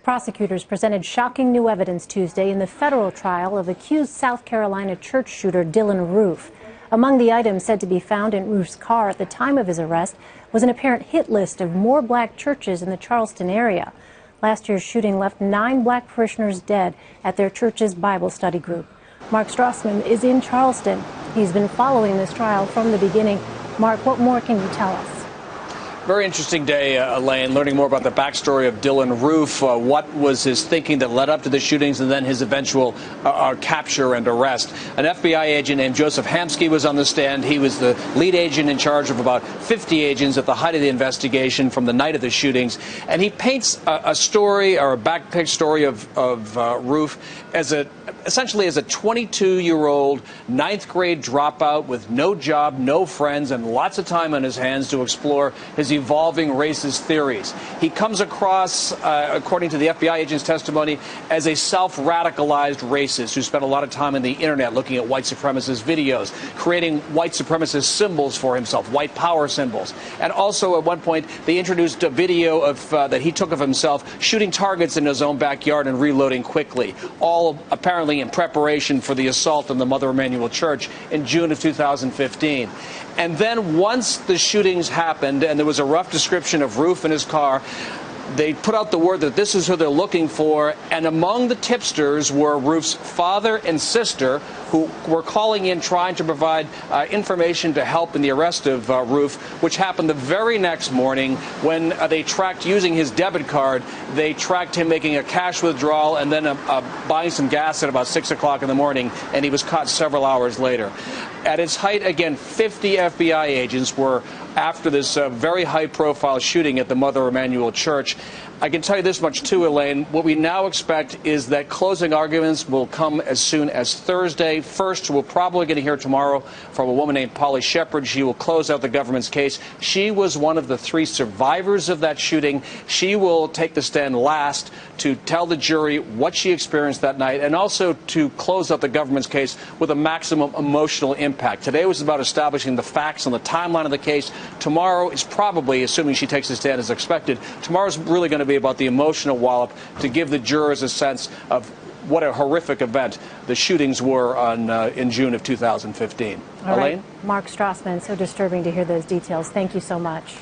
Prosecutors presented shocking new evidence Tuesday in the federal trial of accused South Carolina church shooter Dylann Roof. Among the items said to be found in Roof's car at the time of his arrest was an apparent hit list of more black churches in the Charleston area. Last year's shooting left 9 black parishioners dead at their church's Bible study group. Mark Strassmann is in Charleston. He's been following this trial from the beginning. Mark, what more can you tell us? Very interesting day, Elaine, learning more about the backstory of Dylann Roof, what was his thinking that led up to the shootings, and then his eventual capture and arrest. An FBI agent named Joseph Hamsky was on the stand. He was the lead agent in charge of about 50 agents at the height of the investigation from the night of the shootings. And he paints a story, or a backpage story of Roof as essentially as a 22-year-old 9th grade dropout with no job, no friends, and lots of time on his hands to explore his evolving racist theories. He comes across, according to the FBI agent's testimony, as a self-radicalized racist who spent a lot of time on the internet looking at white supremacist videos, creating white supremacist symbols for himself, white power symbols. And also at one point they introduced a video of that he took of himself shooting targets in his own backyard and reloading quickly, all apparently in preparation for the assault on the Mother Emanuel Church in June of 2015. And then once the shootings happened and there was a rough description of Roof in his car, they put out the word that this is who they're looking for, and among the tipsters were Roof's father and sister, who were calling in trying to provide information to help in the arrest of Roof, which happened the very next morning when they tracked, using his debit card, they tracked him making a cash withdrawal and then buying some gas at about 6 o'clock in the morning, and he was caught several hours later. At its height, again, 50 FBI agents were after this very high-profile shooting at the Mother Emanuel Church. I can tell you this much, too, Elaine. What we now expect is that closing arguments will come as soon as Thursday. First, we're probably going to hear tomorrow from a woman named Polly Shepard. She will close out the government's case. She was one of the 3 survivors of that shooting. She will take the stand last to tell the jury what she experienced that night and also to close out the government's case with a maximum emotional impact. Today was about establishing the facts and the timeline of the case. Tomorrow is probably, assuming she takes the stand as expected, tomorrow's really going to be about the emotional wallop to give the jurors a sense of what a horrific event the shootings were on in June of 2015. All right. Mark Strassmann, so disturbing to hear those details. Thank you so much.